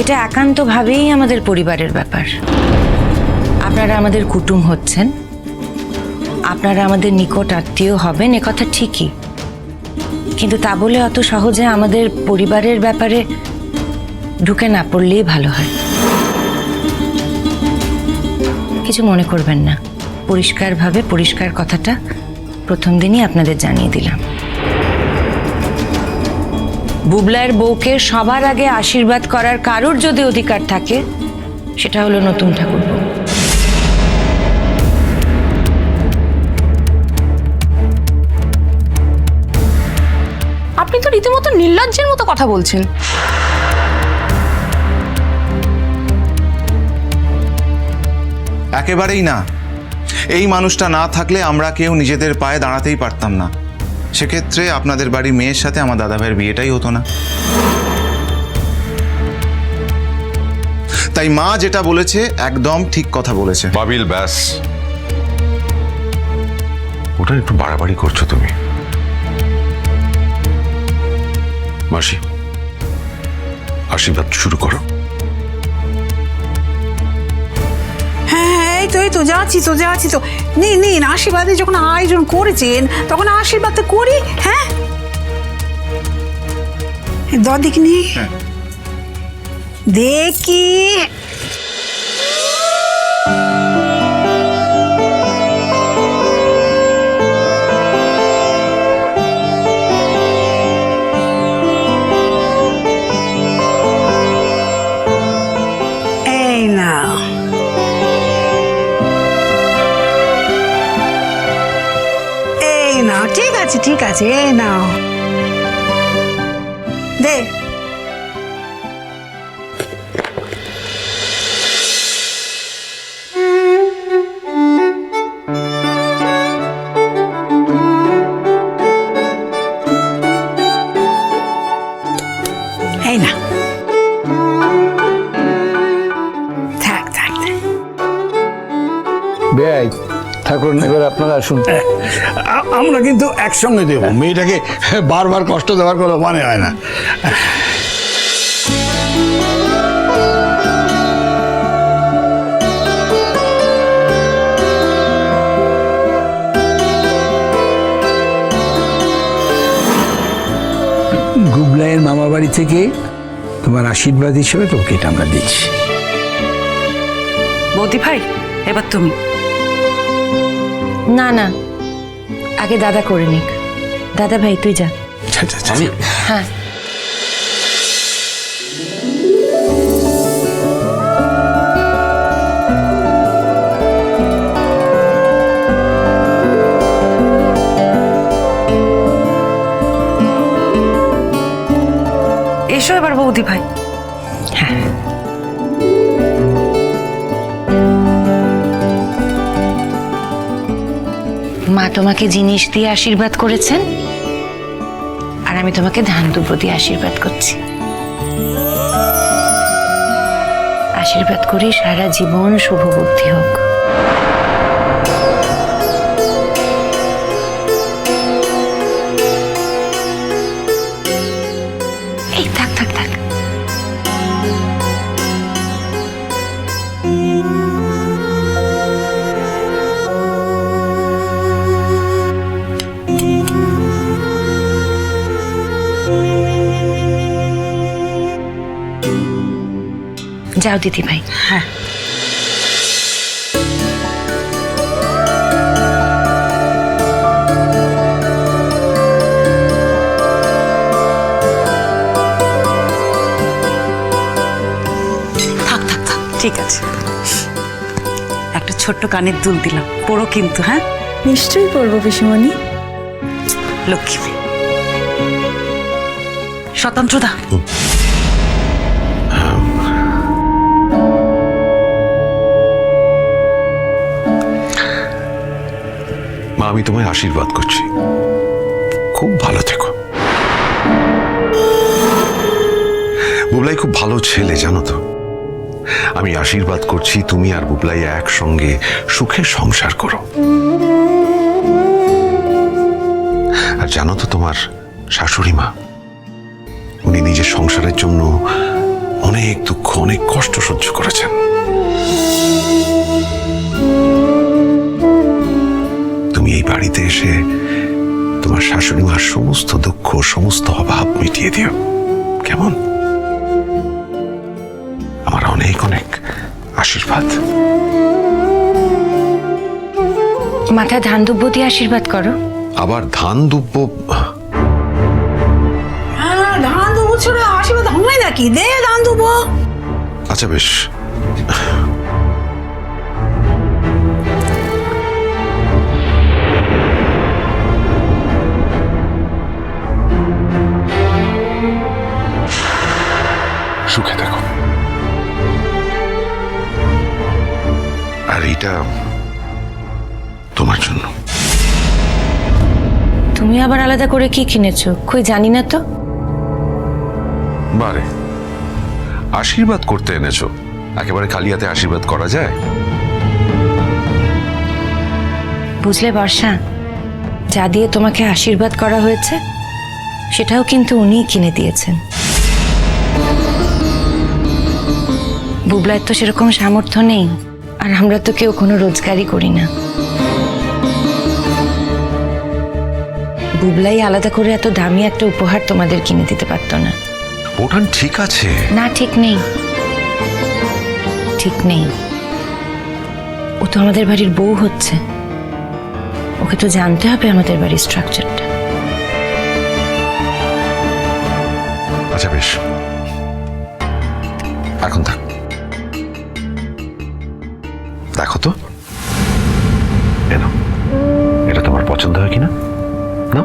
এটা একান্তভাবেই আমাদের পরিবারের ব্যাপার। আপনারা আমাদের কুটুম হচ্ছেন, আপনারা আমাদের নিকট আত্মীয় হবেন, একথা ঠিকই, কিন্তু তা বলে অত সহজে আমাদের পরিবারের ব্যাপারে ঢুকে না পড়লেই ভালো হয়। কিছু মনে করবেন না, পরিষ্কারভাবে পরিষ্কার কথাটা প্রথম দিনই আপনাদের জানিয়ে দিলাম। বুবলাইয়ের বউকে সবার আগে আশীর্বাদ করার কারোর যদি অধিকার থাকে, সেটা হলো নতুন ঠাকুরপো। আপনি তো রীতিমতো নির্লজ্জের মতো কথা বলছেন। একেবারেই না। এই মানুষটা না থাকলে আমরা কেউ নিজেদের পায়ে দাঁড়াতেই পারতাম না। সেক্ষেত্রে আপনাদের বাড়ির মেয়ের সাথে আমার দাদাভাইয়ের বিয়েটাই হতো না। তাই মা যেটা বলেছে একদম ঠিক কথা বলেছে। বাবিল, ব্যাস, ওটা একটু বাড়াবাড়ি করছো তুমি। মাসি, আশীর্বাদ শুরু করো। হ্যাঁ, এই তো যাচ্ছি তো। নিন আশীর্বাদে যখন আয়োজন করেছেন তখন আশীর্বাদ তো করি। হ্যাঁ, দেখিনি দেখি। এই না, ঠিক আছে, এই নাও, দে। এই না, থাক। বেয়াই ঠাকুর, এবার আপনারা আসুন। আমরা কিন্তু একসঙ্গে দেবো, মেয়েটাকে বারবার কষ্ট দেওয়ার কোনো মানে হয় না। গুবলাইয়ের মামা বাড়ি থেকে তোমার আশীর্বাদ হিসেবে তোকে এটা আমরা দিচ্ছি। বৌদি ভাই, এবার তুমি। না, আগে দাদা করে নিক। দাদা ভাই তুই যা। আমি হ্যাঁ, এসো এবার বৌদি ভাই। হ্যাঁ। মা তোমাকে জিনিস দিয়ে আশীর্বাদ করেছেন, আর আমি তোমাকে ধান দুব্র দিয়ে আশীর্বাদ করছি। আশীর্বাদ করি সারা জীবন শুভ বুদ্ধি হোক। এই থাক। যাও দিদি ভাই। হ্যাঁ, থাক, ঠিক আছে। একটা ছোট্ট কানের দুল দিলাম, পড়ো কিন্তু। হ্যাঁ, নিশ্চয়ই পড়বো পিসিমণি। লক্ষ্মী স্বতন্ত্রদা। মা, আমি তোমায় আশীর্বাদ করছি, খুব ভালো থেকো। বুবলাই খুব ভালো ছেলে, জানো তো। আমি আশীর্বাদ করছি তুমি আর বুবলাই একসঙ্গে সুখে সংসার করো। আর জানো তো, তোমার শাশুড়ি মা, উনি নিজের সংসারের জন্য অনেক দুঃখ, অনেক কষ্ট সহ্য করেছেন। তুমি এই বাড়িতে এসে তোমার শাশুড়ি মার সমস্ত দুঃখ, সমস্ত অভাব মিটিয়ে দিও, কেমন? আমার অনেক অনেক আশীর্বাদ। মাথায় ধান দুব্য দিয়ে আশীর্বাদ করো। আবার ধান দুব্য? হ্যাঁ, ধান দেবো ছোড়া আশীর্বাদ হয় নাকি? দে ধান দেবো। আচ্ছা বেশ, সুখে থাকো। আর এটা তোমার জন্য। তুমি আবার আলাদা করে কি কিনেছো? কই জানি না তো। বারে, আশীর্বাদ করতে এনেছো, একেবারে খালি হাতে আশীর্বাদ করা যায়? বুঝলে বর্ষা, যা দিয়ে তোমাকে আশীর্বাদ করা হয়েছে সেটাও কিন্তু উনিই কিনে দিয়েছেন। বুবলার তো সেরকম সামর্থ্য নেই, আর আমরা তো কেউ কোনো রোজগারই করি না। বুবলাই আলাদা করে এত দামি একটা উপহার তোমাদের কিনে দিতে পারতো না। ওটা ঠিক আছে না, ঠিক নেই, ঠিক নেই। ও তো আমাদের বাড়ির বউ হচ্ছে, ওকে তো জানতে হবে আমাদের বাড়ির স্ট্রাকচারটা। আচ্ছা বেশ, এখন থাক। দেখো তো, এটা তোমার পছন্দ হয় কিনা না?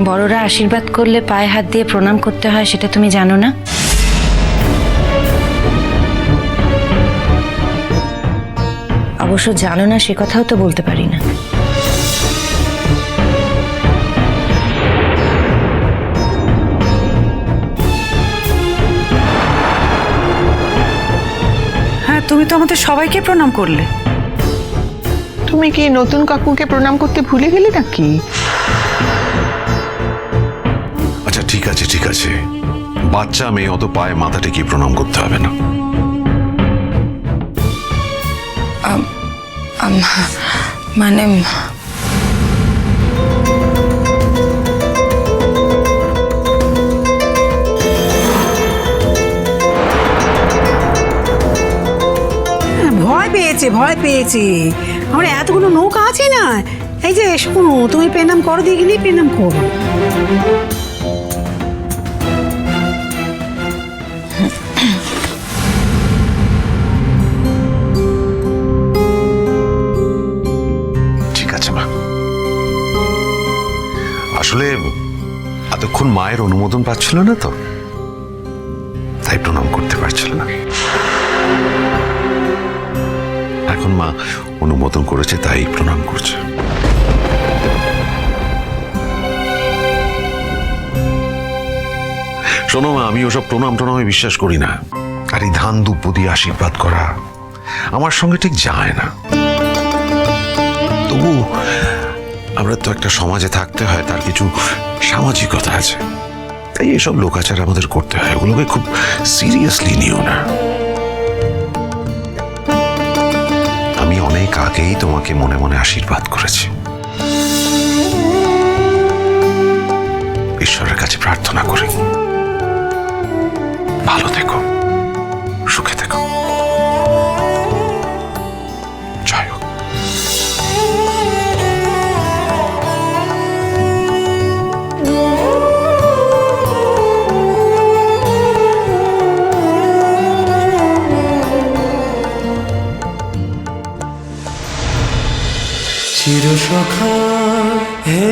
বড়রা আশীর্বাদ করলে পায়ে হাত দিয়ে প্রণাম করতে হয়, সেটা তুমি জানো না? অবশ্য জানো না সে কথাও তো বলতে পারি না। হ্যাঁ, তুমি তো আমাদের সবাইকে প্রণাম করলে। তুমি কি নতুন কাকুকে প্রণাম করতে ভুলে গেলে নাকি? আচ্ছা ঠিক আছে, ঠিক আছে, বাচ্চা মেয়ে অত পায়ে মাথা টেকে প্রণাম করতে হবে না। মানে ভয় পেয়েছে, ভয় পেয়েছে। আমরা এতগুলো নৌকা আছে না। এই যে শোনো, তুমি প্রণাম করো, দিয়ে গেলেই প্রণাম করো। ঠিক আছে মা, আসলে এতক্ষণ মায়ের অনুমোদন পাচ্ছিল না তো, তাই প্রণাম করতে পারছিল না। এখন মা অনুমোদন করেছে, তাই প্রণাম করছে। শোনো মা, আমি ওসব প্রণাম টনামে বিশ্বাস করি না। আর এই ধান দুব্য দিয়ে আশীর্বাদ করা আমার সঙ্গে ঠিক যায় না। তবু আমরা তো একটা সমাজে থাকতে হয়, তার কিছু সামাজিকতা আছে, তাই এসব লোকাচার আমাদের করতে হয়। ওগুলোকে খুব সিরিয়াসলি নিও না। আমি অনেক আগেই তোমাকে মনে মনে আশীর্বাদ করেছি। ঈশ্বরের কাছে প্রার্থনা করি ভালো থেকো, সুখে থেকো। জয় হোক। চিরসখা হে